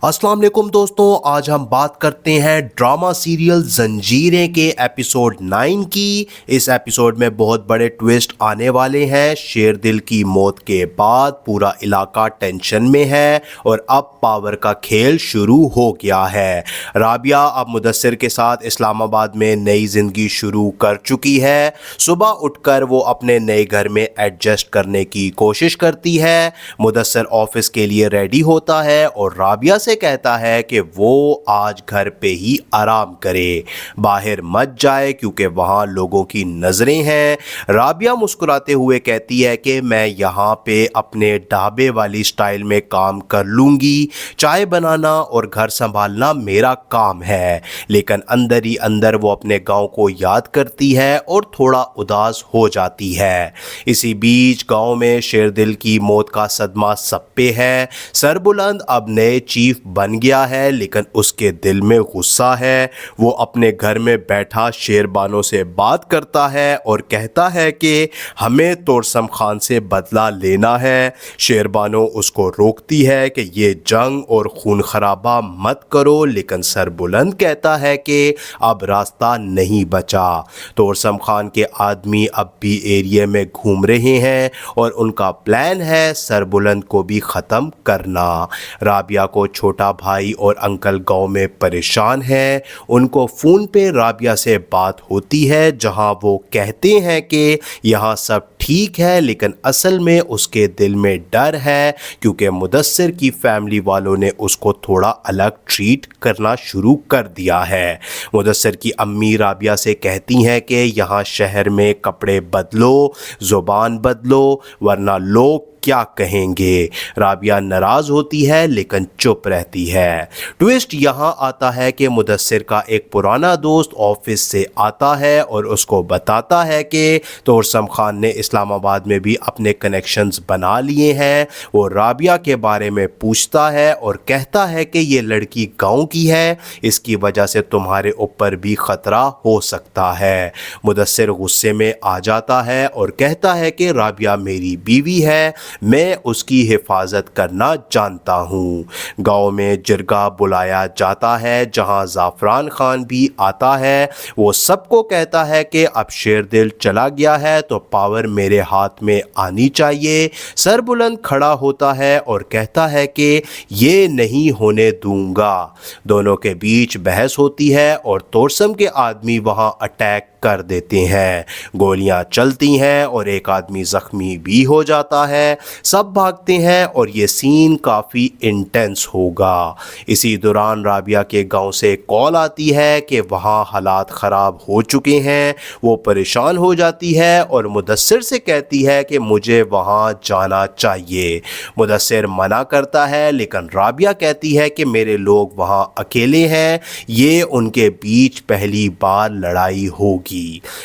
अस्सलाम वालेकुम दोस्तों, आज हम बात करते हैं ड्रामा सीरियल जंजीरें के एपिसोड 9 की। इस एपिसोड में बहुत बड़े ट्विस्ट आने वाले हैं। शेरदिल की मौत के बाद पूरा इलाका टेंशन में है और अब पावर का खेल शुरू हो गया है। राबिया अब मुदस्सिर के साथ इस्लामाबाद में नई ज़िंदगी शुरू कर चुकी है। सुबह उठकर वो अपने नए घर में एडजस्ट करने की कोशिश करती है। मुदस्सिर ऑफिस के लिए रेडी होता है और राबिया से कहता है कि वो आज घर पे ही आराम करे, बाहर मत जाए क्योंकि वहाँ लोगों की नज़रें हैं। राबिया मुस्कुराते हुए कहती है कि मैं यहाँ पे अपने ढाबे वाली स्टाइल में काम कर लूँगी, चाय बनाना और घर संभालना मेरा काम है। लेकिन अंदर ही अंदर वो अपने गांव को याद करती है और थोड़ा उदास हो जाती है। इसी बीच गांव में शेरदिल की मौत का सदमा सब पे है। सरबुलंद अब नए चीफ बन गया है, लेकिन उसके दिल में गुस्सा है। वो अपने घर में बैठा शेरबानो से बात करता है और कहता है कि हमें तोरसम खान से बदला लेना है। शेरबानो उसको रोकती है कि ये जंग और खून खराबा मत करो, लेकिन सरबुलंद कहता है कि अब रास्ता नहीं बचा। तोरसम खान के आदमी अब भी एरिया में घूम रहे हैं और उनका प्लान है सरबुलंद को भी ख़त्म करना। राबिया को छोटा भाई और अंकल गांव में परेशान हैं। उनको फ़ोन पे राबिया से बात होती है, जहां वो कहते हैं कि यहाँ सब ठीक है, लेकिन असल में उसके दिल में डर है क्योंकि मुदस्सिर की फैमिली वालों ने उसको थोड़ा अलग ट्रीट करना शुरू कर दिया है। मुदस्सिर की अम्मी राबिया से कहती हैं कि यहाँ शहर में कपड़े बदलो, ज़ुबान बदलो, वरना लोग क्या कहेंगे। राबिया नाराज़ होती है लेकिन चुप रहती है। ट्विस्ट यहाँ आता है कि मुदस्सिर का एक पुराना दोस्त ऑफिस से आता है और उसको बताता है कि तोरसम खान ने इस्लामाबाद में भी अपने कनेक्शंस बना लिए हैं। वो राबिया के बारे में पूछता है और कहता है कि ये लड़की गांव की है, इसकी वजह से तुम्हारे ऊपर भी ख़तरा हो सकता है। मुदस्सिर गुस्से में आ जाता है और कहता है कि राबिया मेरी बीवी है, मैं उसकी हिफाजत करना जानता हूँ। गांव में जिरगा बुलाया जाता है जहां ज़ाफ़रान खान भी आता है। वो सबको कहता है कि अब शेरदिल चला गया है तो पावर मेरे हाथ में आनी चाहिए। सरबुलंद खड़ा होता है और कहता है कि ये नहीं होने दूंगा। दोनों के बीच बहस होती है और तोरसम के आदमी वहां अटैक कर देते हैं। गोलियां चलती हैं और एक आदमी ज़ख्मी भी हो जाता है। सब भागते हैं और ये सीन काफ़ी इंटेंस होगा। इसी दौरान राबिया के गांव से कॉल आती है कि वहाँ हालात ख़राब हो चुके हैं। वो परेशान हो जाती है और मुदस्सिर से कहती है कि मुझे वहाँ जाना चाहिए। मुदस्सिर मना करता है, लेकिन राबिया कहती है कि मेरे लोग वहाँ अकेले हैं, ये उनके बीच पहली बार लड़ाई होगी।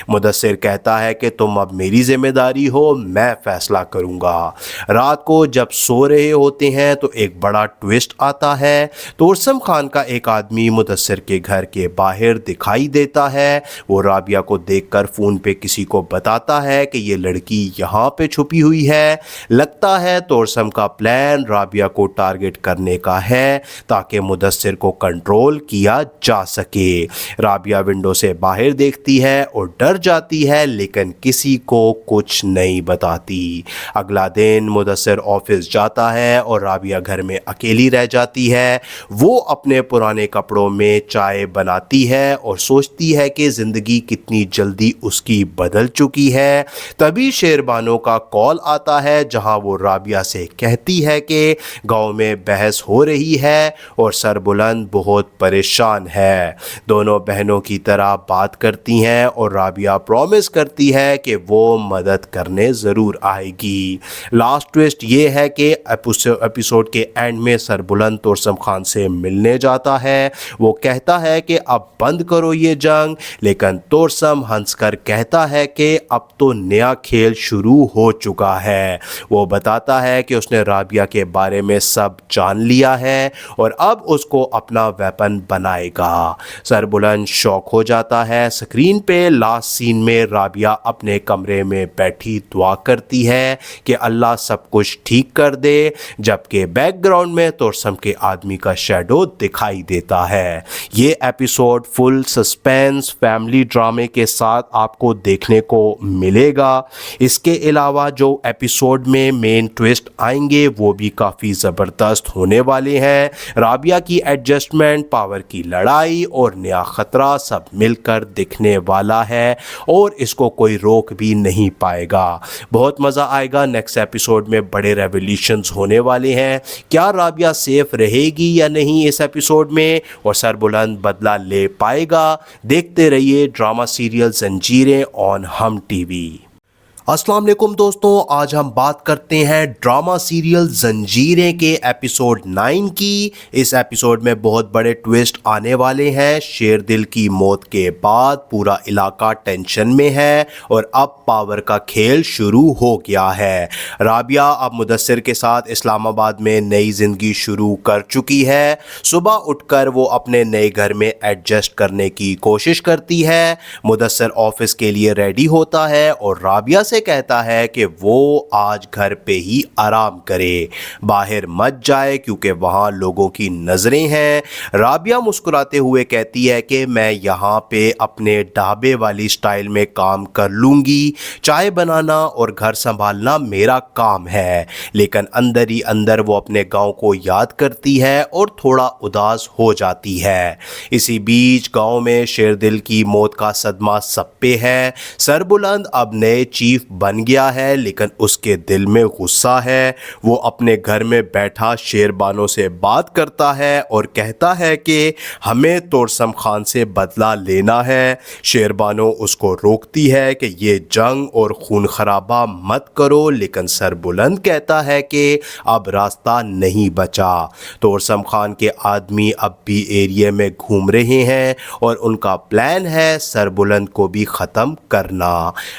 मुदस्सिर कहता है कि तुम अब मेरी जिम्मेदारी हो, मैं फैसला करूंगा। रात को जब सो रहे होते हैं तो एक बड़ा ट्विस्ट आता है। तोरसम खान का एक आदमी मुदस्सिर के घर के बाहर दिखाई देता है। वो राबिया को देखकर फ़ोन पे किसी को बताता है कि ये लड़की यहाँ पे छुपी हुई है। लगता है तोरसम का प्लान राबिया को टारगेट करने का है ताकि मुदस्सिर को कंट्रोल किया जा सके। राबिया विंडो से बाहर देखती है और डर जाती है, लेकिन किसी को कुछ नहीं बताती। अगला दिन मुदस्सिर ऑफिस जाता है और राबिया घर में अकेली रह जाती है। वो अपने पुराने कपड़ों में चाय बनाती है और सोचती है कि ज़िंदगी कितनी जल्दी उसकी बदल चुकी है। तभी शेरबानो का कॉल आता है, जहां वो राबिया से कहती है कि गांव में बहस हो रही है और सरबुलंद बहुत परेशान है। दोनों बहनों की तरह बात करती हैं और राबिया प्रॉमिस करती है कि वो मदद करने ज़रूर आएगी। लास्ट ट्विस्ट ये है कि एपिसोड के एंड में सरबुलंद तोरसम खान से मिलने जाता है। वो कहता है कि अब बंद करो ये जंग, लेकिन तोरसम हंसकर कहता है कि अब तो नया खेल शुरू हो चुका है। वो बताता है कि उसने राबिया के बारे में सब जान लिया है और अब उसको अपना वेपन बनाएगा। सरबुलंद शॉक हो जाता है। स्क्रीन पे पे लास्ट सीन में राबिया अपने कमरे में बैठी दुआ करती है कि अल्लाह सब कुछ ठीक कर दे, जबकि बैकग्राउंड में तोरसम के आदमी का शैडो दिखाई देता है। ये एपिसोड फुल सस्पेंस फैमिली ड्रामे के साथ आपको देखने को मिलेगा। इसके अलावा जो एपिसोड में मेन ट्विस्ट आएंगे वो भी काफ़ी ज़बरदस्त होने वाले हैं। राबिया की एडजस्टमेंट, पावर की लड़ाई और नया ख़तरा सब मिलकर दिखने वाला है और इसको कोई रोक भी नहीं पाएगा। बहुत मज़ा आएगा। नेक्स्ट एपिसोड में बड़े रेवोल्यूशंस होने वाले हैं। क्या राबिया सेफ रहेगी या नहीं इस एपिसोड में, और सरबुलंद बदला ले पाएगा? देखते रहिए ड्रामा सीरियल जंजीरें ऑन हम टीवी। अस्सलाम वालेकुम दोस्तों, आज हम बात करते हैं ड्रामा सीरियल जंजीरें के एपिसोड 9 की। इस एपिसोड में बहुत बड़े ट्विस्ट आने वाले हैं। शेरदिल की मौत के बाद पूरा इलाका टेंशन में है और अब पावर का खेल शुरू हो गया है। राबिया अब मुदस्सिर के साथ इस्लामाबाद में नई ज़िंदगी शुरू कर चुकी है। सुबह उठकर वो अपने नए घर में एडजस्ट करने की कोशिश करती है। मुदस्सिर ऑफिस के लिए रेडी होता है और राबिया से कहता है कि वो आज घर पे ही आराम करे, बाहर मत जाए क्योंकि वहाँ लोगों की नज़रें हैं। राबिया मुस्कुराते हुए कहती है कि मैं यहाँ पे अपने ढाबे वाली स्टाइल में काम कर लूँगी, चाय बनाना और घर संभालना मेरा काम है। लेकिन अंदर ही अंदर वो अपने गांव को याद करती है और थोड़ा उदास हो जाती है। इसी बीच गांव में शेरदिल की मौत का सदमा सब पे है। सरबुलंद अब नए चीफ बन गया है, लेकिन उसके दिल में गुस्सा है। वो अपने घर में बैठा शेरबानो से बात करता है और कहता है कि हमें तोरसम खान से बदला लेना है। शेरबानो उसको रोकती है कि ये जंग और खून खराबा मत करो, लेकिन सरबुलंद कहता है कि अब रास्ता नहीं बचा। तोरसम खान के आदमी अब भी एरिया में घूम रहे हैं और उनका प्लान है सरबुलंद को भी ख़त्म करना।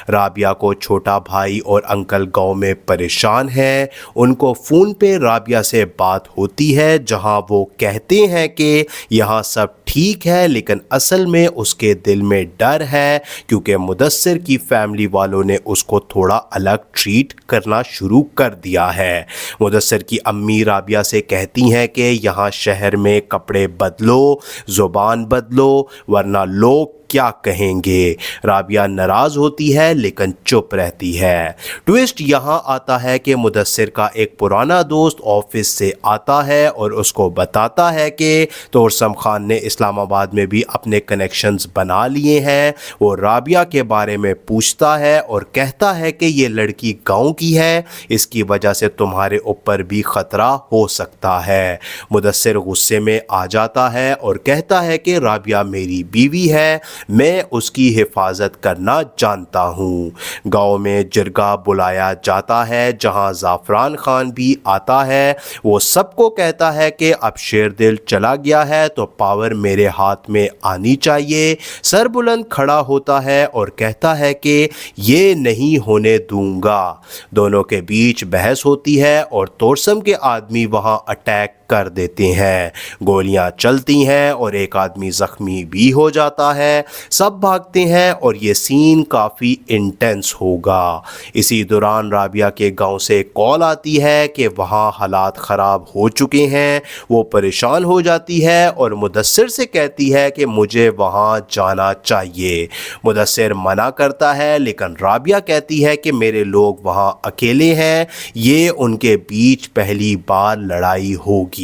राबिया को छोटा भाई और अंकल गांव में परेशान हैं। उनको फ़ोन पे राबिया से बात होती है, जहां वो कहते हैं कि यहाँ सब ठीक है, लेकिन असल में उसके दिल में डर है क्योंकि मुदस्सिर की फैमिली वालों ने उसको थोड़ा अलग ट्रीट करना शुरू कर दिया है। मुदस्सिर की अम्मी राबिया से कहती हैं कि यहाँ शहर में कपड़े बदलो, ज़ुबान बदलो, वरना लोग क्या कहेंगे। राबिया नाराज़ होती है लेकिन चुप रहती है। ट्विस्ट यहाँ आता है कि मुदस्सिर का एक पुराना दोस्त ऑफिस से आता है और उसको बताता है कि तोरसम खान ने इस्लामाबाद में भी अपने कनेक्शंस बना लिए हैं। वो राबिया के बारे में पूछता है और कहता है कि ये लड़की गांव की है, इसकी वजह से तुम्हारे ऊपर भी ख़तरा हो सकता है। मुदस्सिर गुस्से में आ जाता है और कहता है कि राबिया मेरी बीवी है, मैं उसकी हिफाजत करना जानता हूँ। गांव में जिरगा बुलाया जाता है जहां ज़ाफ़रान खान भी आता है। वो सबको कहता है कि अब शेरदिल चला गया है तो पावर मेरे हाथ में आनी चाहिए। सरबुलंद खड़ा होता है और कहता है कि ये नहीं होने दूंगा। दोनों के बीच बहस होती है और तोरसम के आदमी वहां अटैक कर देते हैं। गोलियां चलती हैं और एक आदमी ज़ख्मी भी हो जाता है। सब भागते हैं और ये सीन काफ़ी इंटेंस होगा। इसी दौरान राबिया के गांव से कॉल आती है कि वहाँ हालात ख़राब हो चुके हैं। वो परेशान हो जाती है और मुदस्सिर से कहती है कि मुझे वहाँ जाना चाहिए। मुदस्सिर मना करता है, लेकिन राबिया कहती है कि मेरे लोग वहाँ अकेले हैं, ये उनके बीच पहली बार लड़ाई होगी।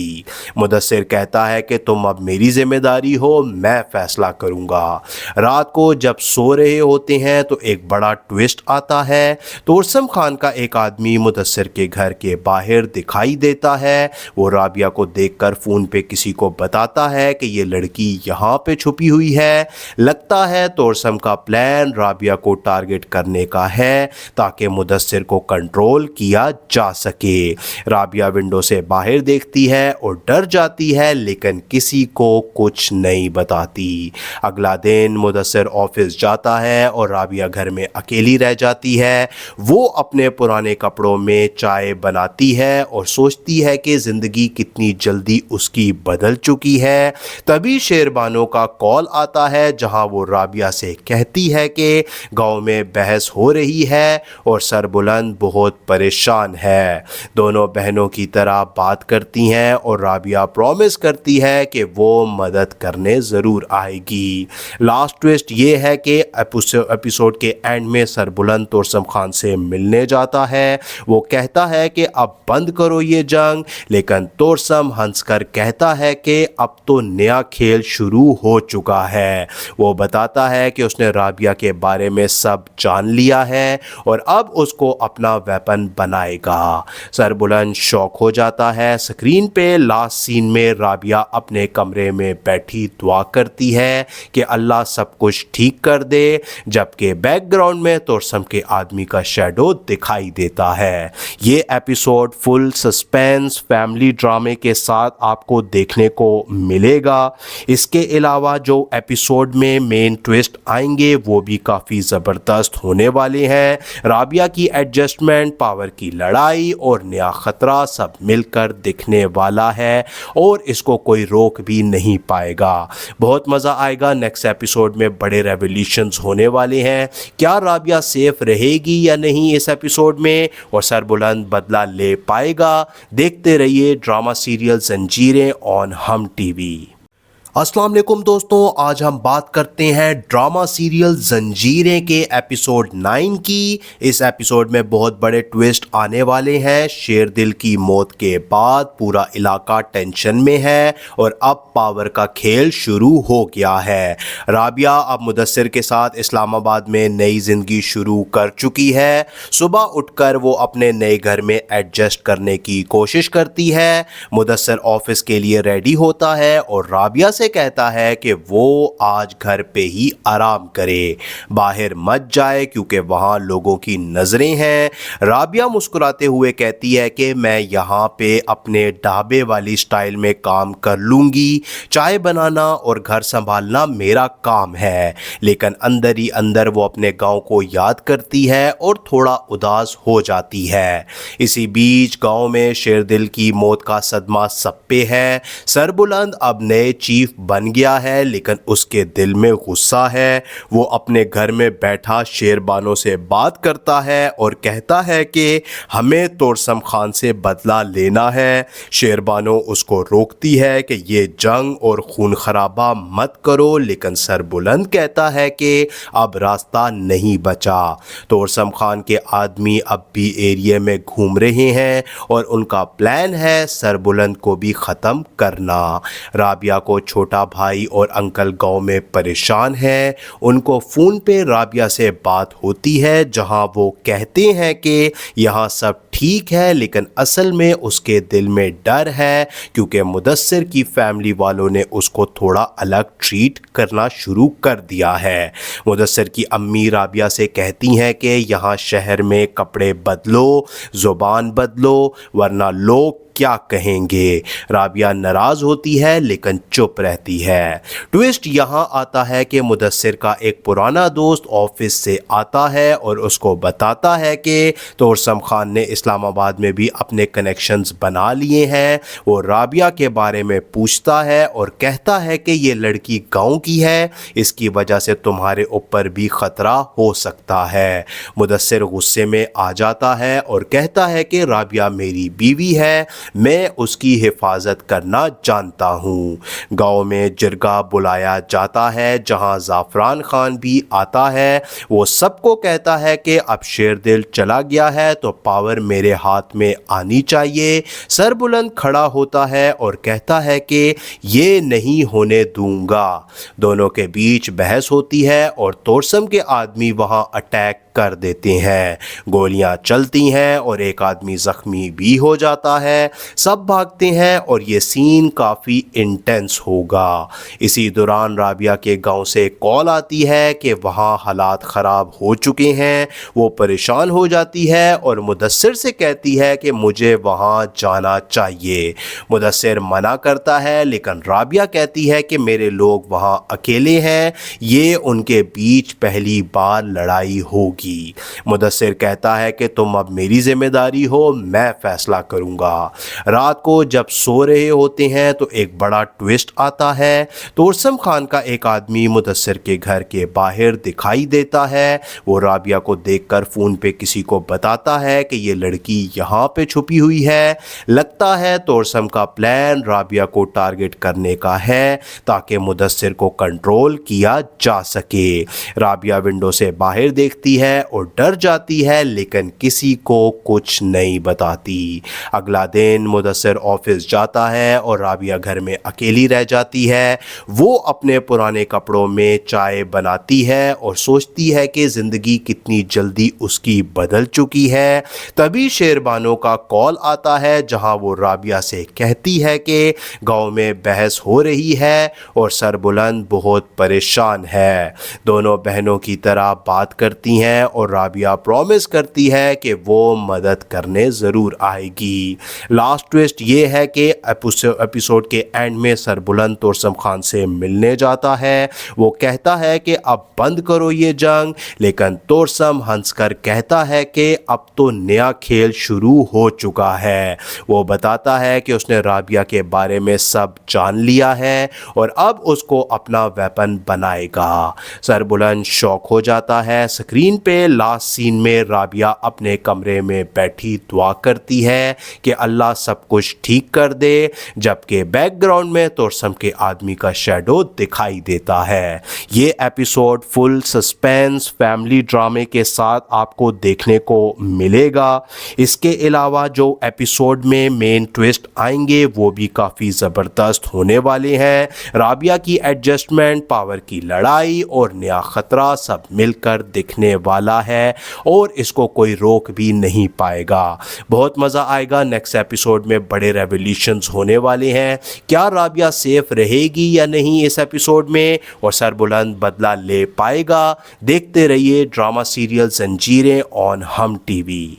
मुदस्सिर कहता है कि तुम अब मेरी जिम्मेदारी हो, मैं फैसला करूंगा। रात को जब सो रहे होते हैं तो एक बड़ा ट्विस्ट आता है। तोरसम खान का एक आदमी मुदस्सिर के घर के बाहर दिखाई देता है। वो राबिया को देखकर फ़ोन पे किसी को बताता है कि ये लड़की यहाँ पे छुपी हुई है। लगता है तोरसम का प्लान राबिया को टारगेट करने का है ताकि मुदस्सिर को कंट्रोल किया जा सके। राबिया विंडो से बाहर देखती है है और डर जाती है, लेकिन किसी को कुछ नहीं बताती। अगला दिन मुदस्सिर ऑफिस जाता है और राबिया घर में अकेली रह जाती है। वो अपने पुराने कपड़ों में चाय बनाती है और सोचती है कि ज़िंदगी कितनी जल्दी उसकी बदल चुकी है। तभी शेरबानो का कॉल आता है, जहां वो राबिया से कहती है कि गांव में बहस हो रही है और सरबुलंद बहुत परेशान है। दोनों बहनों की तरह बात करती हैं और राबिया प्रॉमिस करती है कि वो मदद करने ज़रूर आएगी। लास्ट ट्विस्ट ये है कि एपिसोड के एंड में सरबुलंद तोरसम खान से मिलने जाता है। वो कहता है कि अब बंद करो ये जंग, लेकिन तोरसम हंसकर कहता है कि अब तो नया खेल शुरू हो चुका है। वो बताता है कि उसने राबिया के बारे में सब जान लिया है और अब उसको अपना वेपन बनाएगा। सरबुलंद शॉक हो जाता है। स्क्रीन पे लास्ट सीन में राबिया अपने कमरे में बैठी दुआ करती है कि अल्लाह सब कुछ ठीक कर दे, जबकि बैकग्राउंड में तोरसम के आदमी का शैडो दिखाई देता है। ये एपिसोड फुल सस्पेंस फैमिली ड्रामे के साथ आपको देखने को मिलेगा। इसके अलावा जो एपिसोड में मेन ट्विस्ट आएंगे वो भी काफ़ी ज़बरदस्त होने वाले हैं। राबिया की एडजस्टमेंट, पावर की लड़ाई और नया ख़तरा सब मिलकर दिखने वाला है और इसको कोई रोक भी नहीं पाएगा। बहुत मज़ा आएगा। नेक्स्ट एपिसोड में बड़े रेवोल्यूशंस होने वाले हैं। क्या राबिया सेफ रहेगी या नहीं इस एपिसोड में, और सरबुलंद बदला ले पाएगा? देखते रहिए ड्रामा सीरियल जंजीरें ऑन हम टीवी। अस्सलाम वालेकुम दोस्तों, आज हम बात करते हैं ड्रामा सीरियल जंजीरें के एपिसोड 9 की। इस एपिसोड में बहुत बड़े ट्विस्ट आने वाले हैं। शेरदिल की मौत के बाद पूरा इलाका टेंशन में है और अब पावर का खेल शुरू हो गया है। राबिया अब मुदस्सिर के साथ इस्लामाबाद में नई ज़िंदगी शुरू कर चुकी है। सुबह उठकर वो अपने नए घर में एडजस्ट करने की कोशिश करती है। मुदस्सिर ऑफिस के लिए रेडी होता है और राबिया से कहता है कि वो आज घर पे ही आराम करे, बाहर मत जाए क्योंकि वहाँ लोगों की नज़रें हैं। राबिया मुस्कुराते हुए कहती है कि मैं यहाँ पे अपने ढाबे वाली स्टाइल में काम कर लूँगी, चाय बनाना और घर संभालना मेरा काम है। लेकिन अंदर ही अंदर वो अपने गांव को याद करती है और थोड़ा उदास हो जाती है। इसी बीच गांव में शेरदिल की मौत का सदमा सब पे है। सरबुलंद अब नए चीफ बन गया है, लेकिन उसके दिल में गुस्सा है। वो अपने घर में बैठा शेरबानो से बात करता है और कहता है कि हमें तोरसम खान से बदला लेना है। शेरबानो उसको रोकती है कि ये जंग और खून खराबा मत करो, लेकिन सरबुलंद कहता है कि अब रास्ता नहीं बचा। तोरसम खान के आदमी अब भी एरिया में घूम रहे हैं और उनका प्लान है सरबुलंद को भी ख़त्म करना। राबिया को छोटा भाई और अंकल गांव में परेशान हैं। उनको फ़ोन पे राबिया से बात होती है, जहां वो कहते हैं कि यहाँ सब ठीक है, लेकिन असल में उसके दिल में डर है क्योंकि मुदस्सिर की फैमिली वालों ने उसको थोड़ा अलग ट्रीट करना शुरू कर दिया है। मुदस्सिर की अम्मी राबिया से कहती हैं कि यहाँ शहर में कपड़े बदलो, ज़ुबान बदलो, वरना लोग क्या कहेंगे। राबिया नाराज़ होती है लेकिन चुप रहती है। ट्विस्ट यहाँ आता है कि मुदस्सिर का एक पुराना दोस्त ऑफिस से आता है और उसको बताता है कि तोरसम खान ने इस्लामाबाद में भी अपने कनेक्शंस बना लिए हैं। वो राबिया के बारे में पूछता है और कहता है कि ये लड़की गांव की है, इसकी वजह से तुम्हारे ऊपर भी ख़तरा हो सकता है। मुदस्सिर गुस्से में आ जाता है और कहता है कि राबिया मेरी बीवी है, मैं उसकी हिफाजत करना जानता हूँ। गांव में जिरगा बुलाया जाता है जहां ज़ाफ़रान खान भी आता है। वो सबको कहता है कि अब शेरदिल चला गया है तो पावर मेरे हाथ में आनी चाहिए। सरबुलंद खड़ा होता है और कहता है कि ये नहीं होने दूंगा। दोनों के बीच बहस होती है और तोरसम के आदमी वहां अटैक कर देते हैं। गोलियां चलती हैं और एक आदमी ज़ख्मी भी हो जाता है। सब भागते हैं और ये सीन काफ़ी इंटेंस होगा। इसी दौरान राबिया के गांव से कॉल आती है कि वहाँ हालात ख़राब हो चुके हैं। वो परेशान हो जाती है और मुदस्सिर से कहती है कि मुझे वहाँ जाना चाहिए। मुदस्सिर मना करता है, लेकिन राबिया कहती है कि मेरे लोग वहाँ अकेले हैं, ये उनके बीच पहली बार लड़ाई होगी। मुदस्सिर कहता है कि तुम अब मेरी जिम्मेदारी हो, मैं फैसला करूँगा। रात को जब सो रहे होते हैं तो एक बड़ा ट्विस्ट आता है। तोरसम खान का एक आदमी मुदस्सिर के घर के बाहर दिखाई देता है। वो राबिया को देखकर फ़ोन पे किसी को बताता है कि ये लड़की यहाँ पे छुपी हुई है। लगता है तोरसम का प्लान राबिया को टारगेट करने का है ताकि मुदस्सिर को कंट्रोल किया जा सके। राबिया विंडो से बाहर देखती है और डर जाती है, लेकिन किसी को कुछ नहीं बताती। अगला दिन मुदस्सिर ऑफिस जाता है और राबिया घर में अकेली रह जाती है। वो अपने पुराने कपड़ों में चाय बनाती है और सोचती है कि ज़िंदगी कितनी जल्दी उसकी बदल चुकी है। तभी शेरबानो का कॉल आता है, जहां वो राबिया से कहती है कि गांव में बहस हो रही है और सरबुलंद बहुत परेशान है। दोनों बहनों की तरह बात करती हैं और राबिया प्रॉमिस करती है कि वो मदद करने ज़रूर आएगी। लास्ट ट्विस्ट ये है कि एपिसोड के एंड में सरबुलंद तोरसम खान से मिलने जाता है। वो कहता है कि अब बंद करो ये जंग, लेकिन तोरसम हंसकर कहता है कि अब तो नया खेल शुरू हो चुका है। वो बताता है कि उसने राबिया के बारे में सब जान लिया है और अब उसको अपना वेपन बनाएगा। सरबुलंद शॉक हो जाता है। स्क्रीन पे लास्ट सीन में राबिया अपने कमरे में बैठी दुआ करती है कि अल्लाह सब कुछ ठीक कर दे, जबकि बैकग्राउंड में तोरसम के आदमी का शैडो दिखाई देता है। ये एपिसोड फुल सस्पेंस फैमिली ड्रामे के साथ आपको देखने को मिलेगा। इसके अलावा जो एपिसोड में मेन ट्विस्ट आएंगे वो भी काफ़ी ज़बरदस्त होने वाले हैं। राबिया की एडजस्टमेंट, पावर की लड़ाई और नया ख़तरा सब मिलकर दिखने वाला है और इसको कोई रोक भी नहीं पाएगा। बहुत मज़ा आएगा। नेक्स्ट एपिसोड में बड़े रेवोल्यूशंस होने वाले हैं। क्या राबिया सेफ रहेगी या नहीं इस एपिसोड में, और सरबुलंद बदला ले पाएगा? देखते रहिए ड्रामा सीरियल जंजीरें ऑन हम टीवी।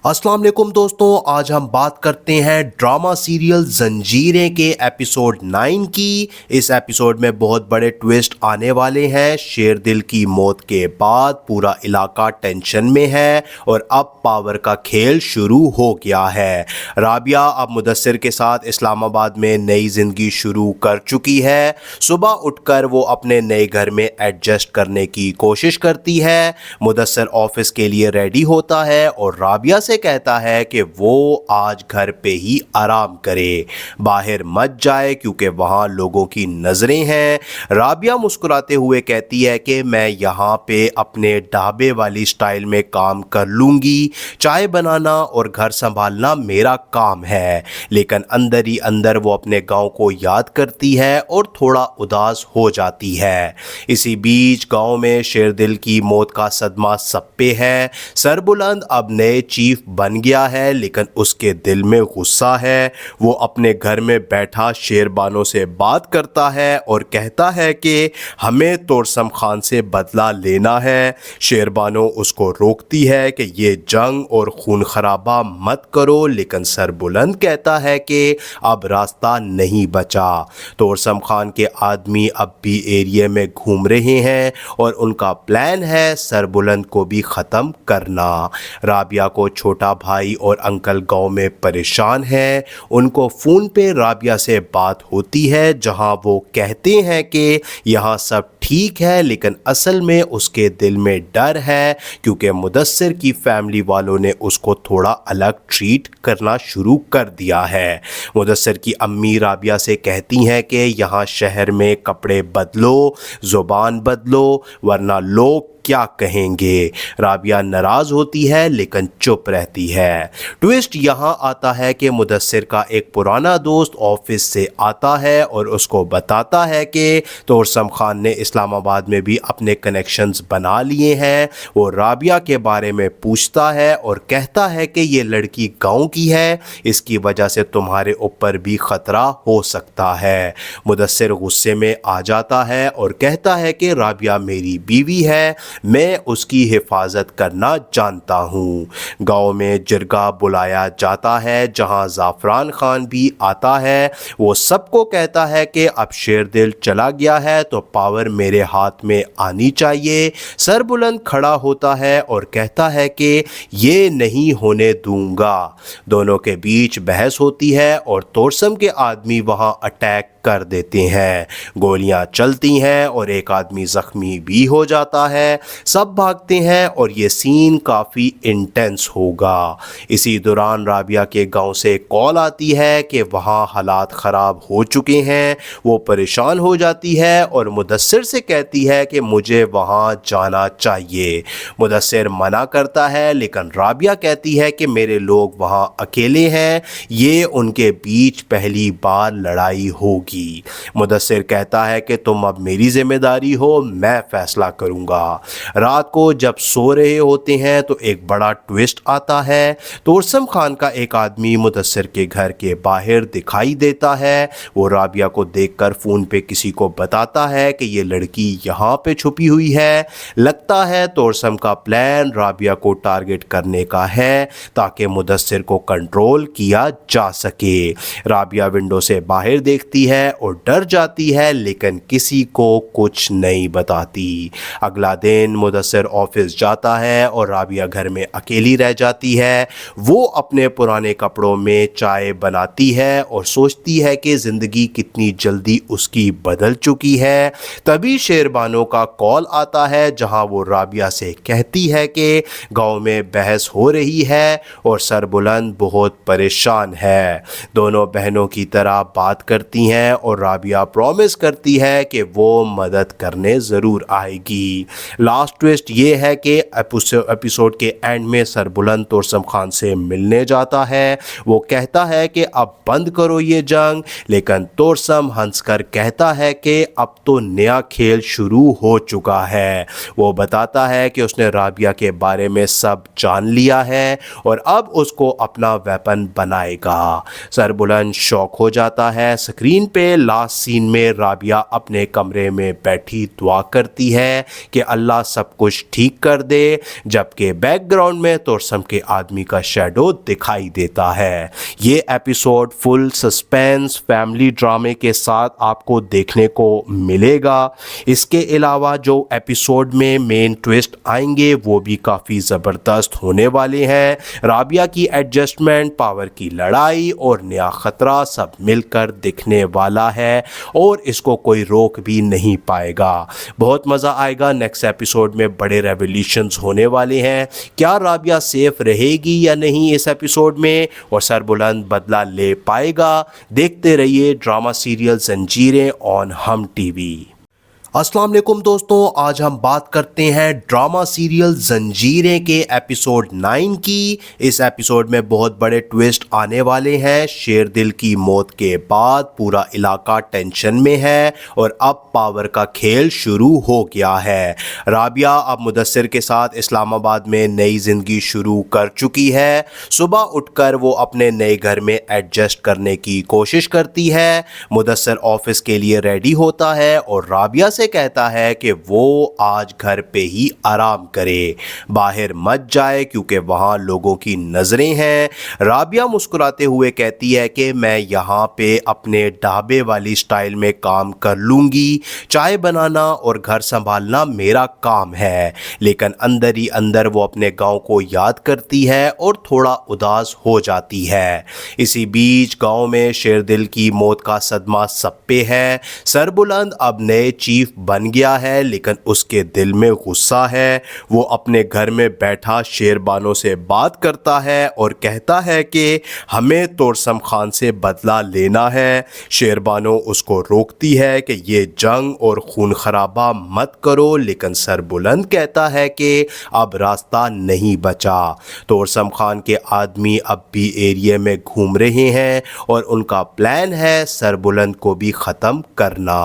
अस्सलाम वालेकुम दोस्तों, आज हम बात करते हैं ड्रामा सीरियल जंजीरें के एपिसोड 9 की। इस एपिसोड में बहुत बड़े ट्विस्ट आने वाले हैं। शेरदिल की मौत के बाद पूरा इलाका टेंशन में है और अब पावर का खेल शुरू हो गया है। राबिया अब मुदस्सिर के साथ इस्लामाबाद में नई ज़िंदगी शुरू कर चुकी है। सुबह उठकर वो अपने नए घर में एडजस्ट करने की कोशिश करती है। मुदस्सिर ऑफिस के लिए रेडी होता है और राबिया से कहता है कि वो आज घर पे ही आराम करे, बाहर मत जाए क्योंकि वहाँ लोगों की नज़रें हैं। राबिया मुस्कुराते हुए कहती है कि मैं यहाँ पे अपने ढाबे वाली स्टाइल में काम कर लूँगी, चाय बनाना और घर संभालना मेरा काम है। लेकिन अंदर ही अंदर वो अपने गांव को याद करती है और थोड़ा उदास हो जाती है। इसी बीच गांव में शेरदिल की मौत का सदमा सब पे है। सरबुलंद अब नए चीफ बन गया है, लेकिन उसके दिल में गुस्सा है। वो अपने घर में बैठा शेरबानो से बात करता है और कहता है कि हमें तोरसम खान से बदला लेना है। शेरबानो उसको रोकती है कि ये जंग और खून खराबा मत करो, लेकिन सरबुलंद कहता है कि अब रास्ता नहीं बचा। तोरसम खान के आदमी अब भी एरिया में घूम रहे हैं और उनका प्लान है सरबुलंद को भी ख़त्म करना। राबिया को छोटा भाई और अंकल गांव में परेशान हैं। उनको फ़ोन पे राबिया से बात होती है, जहां वो कहते हैं कि यहाँ सब ठीक है, लेकिन असल में उसके दिल में डर है क्योंकि मुदस्सिर की फैमिली वालों ने उसको थोड़ा अलग ट्रीट करना शुरू कर दिया है। मुदस्सिर की अम्मी राबिया से कहती हैं कि यहाँ शहर में कपड़े बदलो, ज़ुबान बदलो, वरना लोग क्या कहेंगे। राबिया नाराज़ होती है लेकिन चुप रहती है। ट्विस्ट यहाँ आता है कि मुदस्सिर का एक पुराना दोस्त ऑफिस से आता है और उसको बताता है कि तोरसम खान ने اسلام آباد میں بھی اپنے کنیکشنز بنا لیے ہیں۔ وہ رابعہ کے بارے میں پوچھتا ہے اور کہتا ہے کہ یہ لڑکی گاؤں کی ہے، اس کی وجہ سے تمہارے اوپر بھی خطرہ ہو سکتا ہے۔ مدثر غصے میں آ جاتا ہے اور کہتا ہے کہ رابعہ میری بیوی ہے، میں اس کی حفاظت کرنا جانتا ہوں۔ گاؤں میں جرگہ بلایا جاتا ہے جہاں زعفران خان بھی آتا ہے۔ وہ سب کو کہتا ہے کہ اب شیردل چلا گیا ہے تو پاور میرے ہاتھ میں آنی چاہیے۔ سربلند کھڑا ہوتا ہے اور کہتا ہے کہ یہ نہیں ہونے دوں گا۔ دونوں کے بیچ بحث ہوتی ہے اور توڑسم کے آدمی وہاں اٹیک کر دیتے ہیں۔ گولیاں چلتی ہیں اور ایک آدمی زخمی بھی ہو جاتا ہے۔ سب بھاگتے ہیں اور یہ سین کافی انٹینس ہوگا۔ اسی دوران رابعہ کے گاؤں سے کال آتی ہے کہ وہاں حالات خراب ہو چکے ہیں۔ وہ پریشان ہو جاتی ہے اور مدثر سے کہتی ہے کہ مجھے وہاں جانا چاہیے۔ مدثر منع کرتا ہے لیکن رابعہ کہتی ہے کہ میرے لوگ وہاں اکیلے ہیں، یہ ان کے بیچ پہلی بار لڑائی ہوگی۔ مدثر کہتا ہے کہ تم اب میری ذمہ داری ہو، میں فیصلہ کروں گا۔ رات کو جب سو رہے ہوتے ہیں تو ایک بڑا ٹویسٹ آتا ہے۔ توڑسم خان کا ایک آدمی مدثر کے گھر کے باہر دکھائی دیتا ہے۔ وہ رابعہ کو دیکھ کر فون پہ کسی کو بتاتا ہے کہ یہ لڑکی یہاں پہ چھپی ہوئی ہے۔ لگتا ہے توڑسم کا پلان رابعہ کو ٹارگٹ کرنے کا ہے تاکہ مدثر کو کنٹرول کیا جا سکے۔ رابعہ ونڈو سے باہر دیکھتی ہے اور ڈر جاتی ہے لیکن کسی کو کچھ نہیں بتاتی۔ اگلا دن مدثر آفس جاتا ہے اور رابعہ گھر میں اکیلی رہ جاتی ہے۔ وہ اپنے پرانے کپڑوں میں چائے بناتی ہے اور سوچتی ہے کہ زندگی کتنی جلدی اس کی بدل چکی ہے۔ تبھی شیربانو کا کال آتا ہے جہاں وہ رابعہ سے کہتی ہے کہ گاؤں میں بحث ہو رہی ہے اور سربلند بہت پریشان ہے۔ دونوں بہنوں کی طرح بات کرتی ہیں اور رابعہ پرومس کرتی ہے کہ وہ مدد کرنے ضرور آئے گی۔ لاسٹ ٹویسٹ یہ ہے کہ ایپیسوڈ کے اینڈ میں سربلند توڑسم خان سے ملنے جاتا ہے۔ وہ کہتا ہے کہ اب بند کرو یہ جنگ، لیکن توڑسم ہنس کر کہتا ہے کہ اب تو نیا کھیل شروع ہو چکا ہے۔ وہ بتاتا ہے کہ اس نے رابعہ کے بارے میں سب جان لیا ہے اور اب اس کو اپنا ویپن بنائے گا۔ سربلند شوق ہو جاتا ہے۔ اسکرین پہ لاسٹ سین میں رابعہ اپنے کمرے میں بیٹھی دعا کرتی ہے کہ اللہ سب کچھ ٹھیک کر دے، جبکہ بیک گراؤنڈ میں توڑسم کے آدمی کا شیڈو دکھائی دیتا ہے۔ یہ ایپیسوڈ فل سسپینس فیملی ڈرامے کے ساتھ آپ کو دیکھنے کو ملے گا۔ اس کے علاوہ جو ایپیسوڈ میں مین ٹویسٹ آئیں گے وہ بھی کافی زبردست ہونے والے ہیں۔ رابعہ کی ایڈجسٹمنٹ، پاور کی لڑائی اور نیا خطرہ سب مل کر دکھنے والا ہے اور اس کو کوئی روک بھی نہیں پائے گا۔ بہت مزہ آئے گا۔ نیکسٹ ایپیسوڈ میں بڑے ریولیوشنز ہونے والے ہیں۔ کیا رابعہ سیف رہے گی یا نہیں اس ایپیسوڈ میں، اور سربلند بدلہ لے پائے گا؟ دیکھتے رہیے ڈرامہ سیریل زنجیریں آن ہم ٹی وی۔ السلام علیکم دوستوں، آج ہم بات کرتے ہیں ڈرامہ سیریل زنجیریں کے ایپیسوڈ 9 کی۔ اس ایپیسوڈ میں بہت بڑے ٹویسٹ آنے والے ہیں۔ شیردل کی موت کے بعد پورا علاقہ ٹینشن میں ہے اور اب پاور کا کھیل شروع ہو گیا ہے۔ رابعہ اب مدثر کے ساتھ اسلام آباد میں نئی زندگی شروع کر چکی ہے۔ صبح اٹھ کر وہ اپنے نئے گھر میں ایڈجسٹ کرنے کی کوشش کرتی ہے۔ مدثر آفس کے لیے ریڈی ہوتا ہے اور رابعہ سے کہتا ہے کہ وہ آج گھر پہ ہی آرام کرے، باہر مت جائے کیونکہ وہاں لوگوں کی نظریں ہیں۔ رابعہ مسکراتے ہوئے کہتی ہے کہ میں یہاں پہ اپنے ڈھابے والی سٹائل میں کام کر لوں گی، چائے بنانا اور گھر سنبھالنا میرا کام ہے، لیکن اندر ہی اندر وہ اپنے گاؤں کو یاد کرتی ہے اور تھوڑا اداس ہو جاتی ہے۔ اسی بیچ گاؤں میں شیردل کی موت کا صدمہ سب پہ ہے۔ سربلند اب نئے چیف بن گیا ہے لیکن اس کے دل میں غصہ ہے۔ وہ اپنے گھر میں بیٹھا شیربانو سے بات کرتا ہے اور کہتا ہے کہ ہمیں توڑسم خان سے بدلہ لینا ہے۔ شیربانو اس کو روکتی ہے کہ یہ جنگ اور خون خرابہ مت کرو، لیکن سربلند کہتا ہے کہ اب راستہ نہیں بچا۔ توڑسم خان کے آدمی اب بھی ایریے میں گھوم رہے ہیں اور ان کا پلان ہے سربلند کو بھی ختم کرنا۔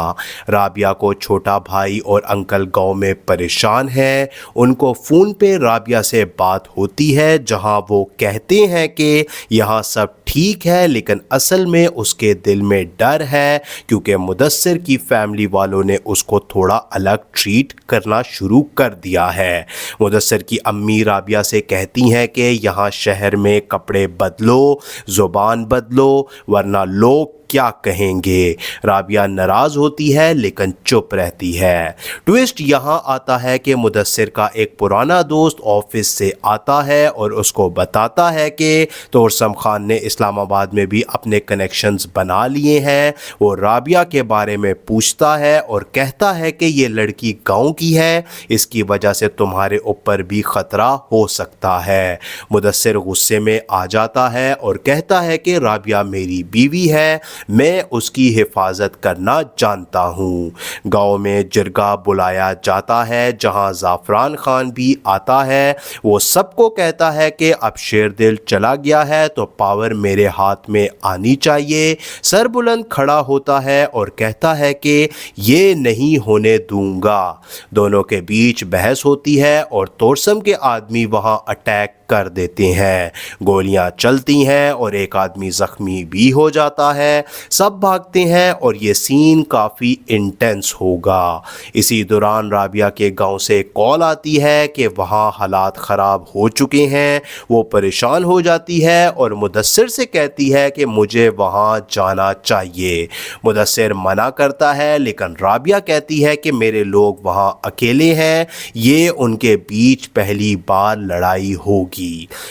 رابعہ کو چھوڑ چھوٹا بھائی اور انکل گاؤں میں پریشان ہیں۔ ان کو فون پہ رابعہ سے بات ہوتی ہے جہاں وہ کہتے ہیں کہ یہاں سب ٹھیک ہے، لیکن اصل میں اس کے دل میں ڈر ہے کیونکہ مدثر کی فیملی والوں نے اس کو تھوڑا الگ ٹریٹ کرنا شروع کر دیا ہے۔ مدثر کی امی رابعہ سے کہتی ہیں کہ یہاں شہر میں کپڑے بدلو، زبان بدلو، ورنہ لوگ کیا کہیں گے۔ رابعہ ناراض ہوتی ہے لیکن چپ رہتی ہے۔ ٹویسٹ یہاں آتا ہے کہ مدثر کا ایک پرانا دوست آفس سے آتا ہے اور اس کو بتاتا ہے کہ توسم خان نے اسلام آباد میں بھی اپنے کنیکشنز بنا لیے ہیں۔ وہ رابعہ کے بارے میں پوچھتا ہے اور کہتا ہے کہ یہ لڑکی گاؤں کی ہے، اس کی وجہ سے تمہارے اوپر بھی خطرہ ہو سکتا ہے۔ مدثر غصے میں آ جاتا ہے اور کہتا ہے کہ رابعہ میری بیوی ہے، میں اس کی حفاظت کرنا جانتا ہوں۔ گاؤں میں جرگہ بلایا جاتا ہے جہاں زعفران خان بھی آتا ہے۔ وہ سب کو کہتا ہے کہ اب شیردل چلا گیا ہے تو پاور میرے ہاتھ میں آنی چاہیے۔ سر بلند کھڑا ہوتا ہے اور کہتا ہے کہ یہ نہیں ہونے دوں گا۔ دونوں کے بیچ بحث ہوتی ہے اور توسم کے آدمی وہاں اٹیک کر دیتے ہیں۔ گولیاں چلتی ہیں اور ایک آدمی زخمی بھی ہو جاتا ہے۔ سب بھاگتے ہیں اور یہ سین کافی انٹینس ہوگا۔ اسی دوران رابعہ کے گاؤں سے کال آتی ہے کہ وہاں حالات خراب ہو چکے ہیں۔ وہ پریشان ہو جاتی ہے اور مدثر سے کہتی ہے کہ مجھے وہاں جانا چاہیے۔ مدثر منع کرتا ہے لیکن رابعہ کہتی ہے کہ میرے لوگ وہاں اکیلے ہیں، یہ ان کے بیچ پہلی بار لڑائی ہوگی۔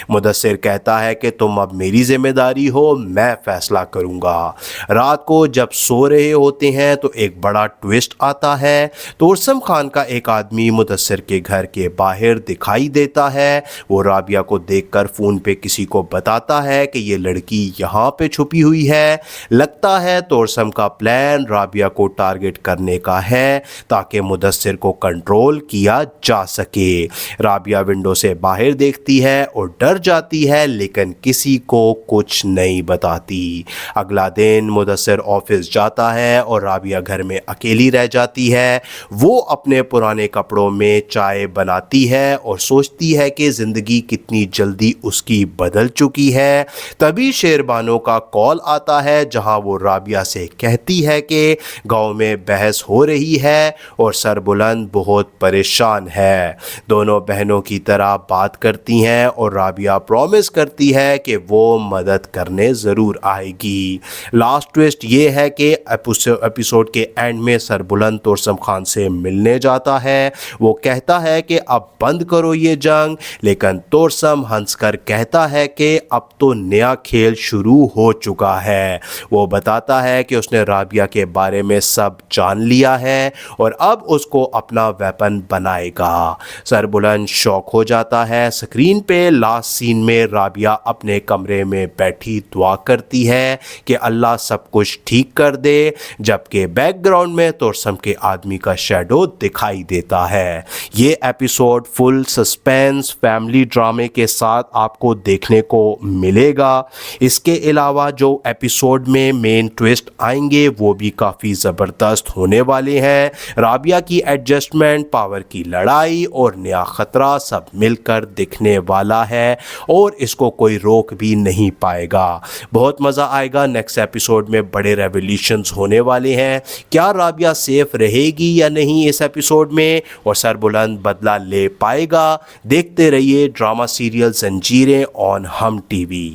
مدثر کہتا ہے کہ تم اب میری ذمہ داری ہو، میں فیصلہ کروں گا۔ رات کو جب سو رہے ہوتے ہیں تو ایک بڑا ٹویسٹ آتا ہے۔ توسم خان کا ایک آدمی مدثر کے گھر کے باہر دکھائی دیتا ہے۔ وہ رابعہ کو دیکھ کر فون پہ کسی کو بتاتا ہے کہ یہ لڑکی یہاں پہ چھپی ہوئی ہے۔ لگتا ہے توسم کا پلان رابعہ کو ٹارگٹ کرنے کا ہے تاکہ مدثر کو کنٹرول کیا جا سکے۔ رابعہ ونڈو سے باہر دیکھتی ہے اور ڈر جاتی ہے لیکن کسی کو کچھ نہیں بتاتی۔ اگلا دن مدثر آفس جاتا ہے اور رابعہ گھر میں اکیلی رہ جاتی ہے۔ وہ اپنے پرانے کپڑوں میں چائے بناتی ہے اور سوچتی ہے کہ زندگی کتنی جلدی اس کی بدل چکی ہے۔ تبھی شیربانو کا کال آتا ہے جہاں وہ رابعہ سے کہتی ہے کہ گاؤں میں بحث ہو رہی ہے اور سربلند بہت پریشان ہے۔ دونوں بہنوں کی طرح بات کرتی ہیں اور رابعہ پرومس کرتی ہے کہ وہ مدد کرنے ضرور آئے گی۔ لاسٹ ٹویسٹ یہ ہے کہ ایپیسوڈ کے اینڈ میں سربلند توسم خان سے ملنے جاتا ہے۔ وہ کہتا ہے کہ اب بند کرو یہ جنگ، لیکن توسم ہنس کر کہتا ہے کہ اب تو نیا کھیل شروع ہو چکا ہے۔ وہ بتاتا ہے کہ اس نے رابعہ کے بارے میں سب جان لیا ہے اور اب اس کو اپنا ویپن بنائے گا۔ سربلند شوق ہو جاتا ہے۔ اسکرین پہ لاسٹ سین میں رابعہ اپنے کمرے میں بیٹھی دعا کرتی ہے کہ اللہ سب کچھ ٹھیک کر دے، جبکہ بیک گراؤنڈ میں توسم کے آدمی کا شیڈو دکھائی دیتا ہے۔ یہ ایپیسوڈ فل سسپینس فیملی ڈرامے کے ساتھ آپ کو دیکھنے کو ملے گا۔ اس کے علاوہ جو ایپیسوڈ میں مین ٹویسٹ آئیں گے وہ بھی کافی زبردست ہونے والے ہیں۔ رابعہ کی ایڈجسٹمنٹ، پاور کی لڑائی اور نیا خطرہ سب مل کر دکھنے والا ہے اور اس کو کوئی روک بھی نہیں پائے گا۔ بہت مزہ آئے گا۔ نیکسٹ ایپیسوڈ میں بڑے ریولیوشنز ہونے والے ہیں۔ کیا رابعہ سیف رہے گی یا نہیں اس ایپیسوڈ میں، اور سربلند بدلہ لے پائے گا؟ دیکھتے رہیے ڈرامہ سیریل زنجیریں آن ہم ٹی وی۔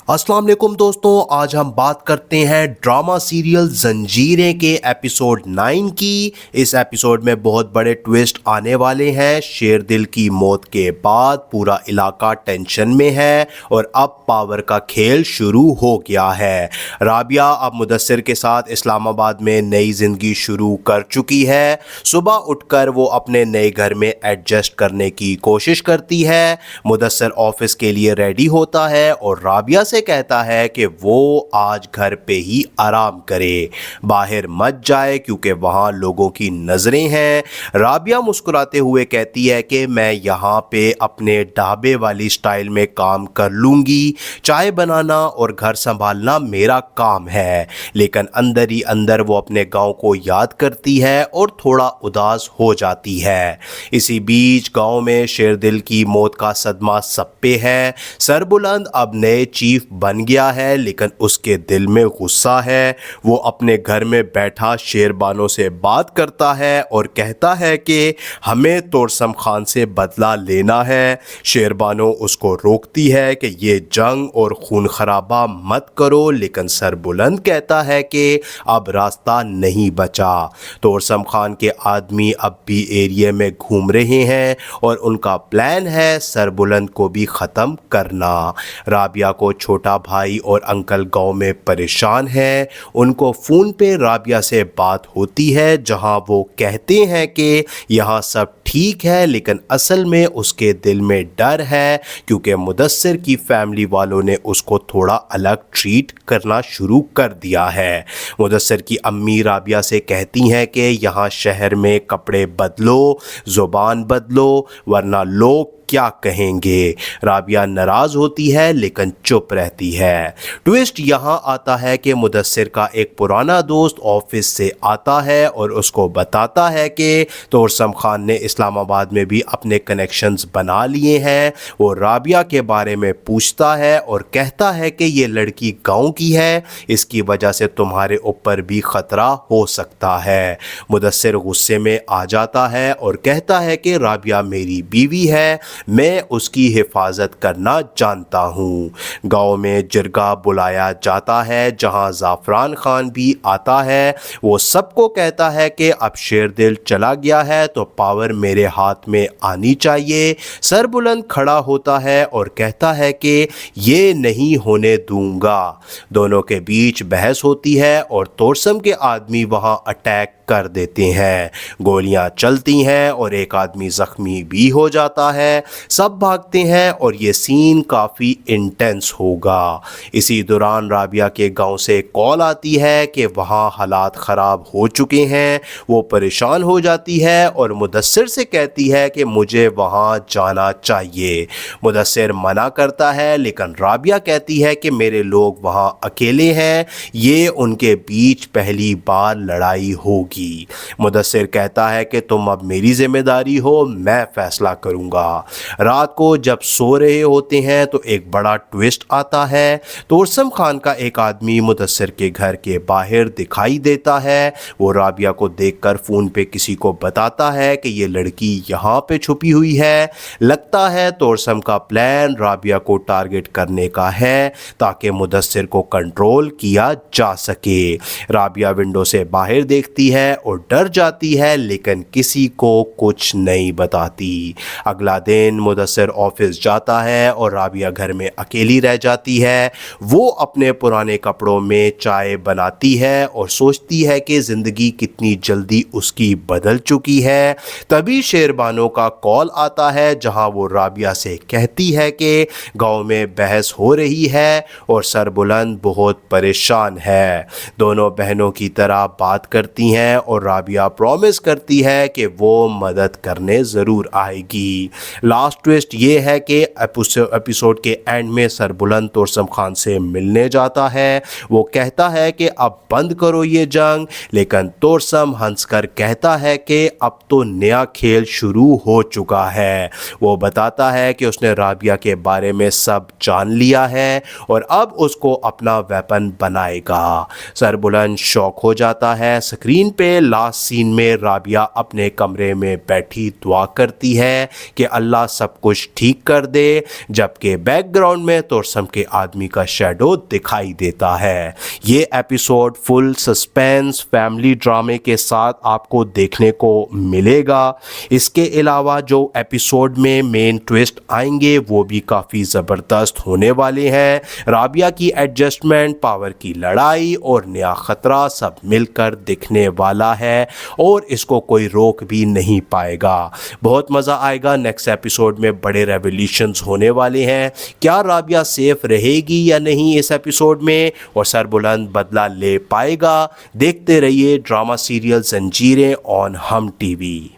السلام علیکم دوستوں، آج ہم بات کرتے ہیں ڈرامہ سیریل زنجیریں کے ایپیسوڈ 9 کی۔ اس ایپیسوڈ میں بہت بڑے ٹویسٹ آنے والے ہیں۔ شیردل کی موت کے بعد پورا علاقہ ٹینشن میں ہے اور اب پاور کا کھیل شروع ہو گیا ہے۔ رابعہ اب مدثر کے ساتھ اسلام آباد میں نئی زندگی شروع کر چکی ہے۔ صبح اٹھ کر وہ اپنے نئے گھر میں ایڈجسٹ کرنے کی کوشش کرتی ہے۔ مدثر آفس کے لیے ریڈی ہوتا ہے اور رابعہ سے سے کہتا ہے کہ وہ آج گھر پہ ہی آرام کرے، باہر مت جائے کیونکہ وہاں لوگوں کی نظریں ہیں۔ رابعہ مسکراتے ہوئے کہتی ہے کہ میں یہاں پہ اپنے ڈھابے والی سٹائل میں کام کر لوں گی، چائے بنانا اور گھر سنبھالنا میرا کام ہے، لیکن اندر ہی اندر وہ اپنے گاؤں کو یاد کرتی ہے اور تھوڑا اداس ہو جاتی ہے۔ اسی بیچ گاؤں میں شیردل کی موت کا صدمہ سب پہ ہے۔ سربلند اب نئے چیف بن گیا ہے لیکن اس کے دل میں غصہ ہے۔ وہ اپنے گھر میں بیٹھا شیربانو سے بات کرتا ہے اور کہتا ہے کہ ہمیں توڑسم خان سے بدلہ لینا ہے۔ شیربانو اس کو روکتی ہے کہ یہ جنگ اور خون خرابہ مت کرو، لیکن سربلند کہتا ہے کہ اب راستہ نہیں بچا۔ توڑسم خان کے آدمی اب بھی ایریے میں گھوم رہے ہیں اور ان کا پلان ہے سربلند کو بھی ختم کرنا۔ رابعہ کو چھوٹا بھائی اور انکل گاؤں میں پریشان ہیں۔ ان کو فون پہ رابعہ سے بات ہوتی ہے جہاں وہ کہتے ہیں کہ یہاں سب ٹھیک ہے، لیکن اصل میں اس کے دل میں ڈر ہے کیونکہ مدثر کی فیملی والوں نے اس کو تھوڑا الگ ٹریٹ کرنا شروع کر دیا ہے۔ مدثر کی امی رابعہ سے کہتی ہیں کہ یہاں شہر میں کپڑے بدلو، زبان بدلو، ورنہ لوگ کیا کہیں گے۔ رابعہ ناراض ہوتی ہے لیکن چپ رہتی ہے۔ ٹویسٹ یہاں آتا ہے کہ مدثر کا ایک پرانا دوست آفس سے آتا ہے اور اس کو بتاتا ہے کہ توڑسم خان نے اسلام آباد میں بھی اپنے کنیکشنز بنا لیے ہیں۔ وہ رابعہ کے بارے میں پوچھتا ہے اور کہتا ہے کہ یہ لڑکی گاؤں کی ہے، اس کی وجہ سے تمہارے اوپر بھی خطرہ ہو سکتا ہے۔ مدثر غصے میں آ جاتا ہے اور کہتا ہے کہ رابعہ میری بیوی ہے، میں اس کی حفاظت کرنا جانتا ہوں۔ گاؤں میں جرگہ بلایا جاتا ہے جہاں زعفران خان بھی آتا ہے۔ وہ سب کو کہتا ہے کہ اب شیردل چلا گیا ہے تو پاور میرے ہاتھ میں آنی چاہیے۔ سربلند کھڑا ہوتا ہے اور کہتا ہے کہ یہ نہیں ہونے دوں گا۔ دونوں کے بیچ بحث ہوتی ہے اور توڑسم کے آدمی وہاں اٹیک کر دیتے ہیں۔ گولیاں چلتی ہیں اور ایک آدمی زخمی بھی ہو جاتا ہے۔ سب بھاگتے ہیں اور یہ سین کافی انٹینس ہوگا۔ اسی دوران رابعہ کے گاؤں سے کال آتی ہے کہ وہاں حالات خراب ہو چکے ہیں۔ وہ پریشان ہو جاتی ہے اور مدثر سے کہتی ہے کہ مجھے وہاں جانا چاہیے۔ مدثر منع کرتا ہے لیکن رابعہ کہتی ہے کہ میرے لوگ وہاں اکیلے ہیں، یہ ان کے بیچ پہلی بار لڑائی ہوگی۔ مدثر کہتا ہے کہ تم اب میری ذمہ داری ہو، میں فیصلہ کروں گا۔ رات کو جب سو رہے ہوتے ہیں تو ایک بڑا ٹویسٹ آتا ہے۔ توڑسم خان کا ایک آدمی مدثر کے گھر کے باہر دکھائی دیتا ہے۔ وہ رابعہ کو دیکھ کر فون پہ کسی کو بتاتا ہے کہ یہ لڑکی یہاں پہ چھپی ہوئی ہے۔ لگتا ہے توڑسم کا پلان رابعہ کو ٹارگٹ کرنے کا ہے تاکہ مدثر کو کنٹرول کیا جا سکے۔ رابعہ ونڈو سے باہر دیکھتی ہے اور ڈر جاتی ہے لیکن کسی کو کچھ نہیں بتاتی۔ اگلا دن مدثر آفس جاتا ہے اور رابعہ گھر میں اکیلی رہ جاتی ہے۔ وہ اپنے پرانے کپڑوں میں چائے بناتی ہے اور سوچتی ہے کہ زندگی کتنی جلدی اس کی بدل چکی ہے۔ تبھی شیربانو کا کال آتا ہے جہاں وہ رابعہ سے کہتی ہے کہ گاؤں میں بحث ہو رہی ہے اور سربلند بہت پریشان ہے۔ دونوں بہنوں کی طرح بات کرتی ہیں اور رابعہ پرومس کرتی ہے کہ وہ مدد کرنے ضرور آئے گی۔ لاسٹ ٹویسٹ یہ ہے کہ ایپیسوڈ کے اینڈ میں سربلند توڑسم خان سے ملنے جاتا ہے۔ وہ کہتا ہے کہ اب بند کرو یہ جنگ، لیکن توڑسم ہنس کر کہتا ہے کہ اب تو نیا کھیل شروع ہو چکا ہے۔ وہ بتاتا ہے کہ اس نے رابعہ کے بارے میں سب جان لیا ہے اور اب اس کو اپنا ویپن بنائے گا۔ سربلند شوق ہو جاتا ہے۔ اسکرین پہ لاسٹ سین میں رابعہ اپنے کمرے میں بیٹھی دعا کرتی ہے کہ اللہ سب کچھ ٹھیک کر دے، جبکہ بیک گراؤنڈ میں توڑسم کے آدمی کا شیڈو دکھائی دیتا ہے۔ یہ ایپیسوڈ فل سسپینس فیملی ڈرامے کے ساتھ آپ کو دیکھنے کو ملے گا۔ اس کے علاوہ جو ایپیسوڈ میں مین ٹویسٹ آئیں گے وہ بھی کافی زبردست ہونے والے ہیں۔ رابعہ کی ایڈجسٹمنٹ، پاور کی لڑائی اور نیا خطرہ سب مل کر دکھنے والا والا ہے اور اس کو کوئی روک بھی نہیں پائے گا۔ بہت مزہ آئے گا، نیکسٹ ایپیسوڈ میں بڑے ریولیوشنز ہونے والے ہیں۔ کیا رابعہ سیف رہے گی یا نہیں اس ایپیسوڈ میں، اور سربلند بدلہ لے پائے گا؟ دیکھتے رہیے ڈرامہ سیریل زنجیریں آن ہم ٹی وی۔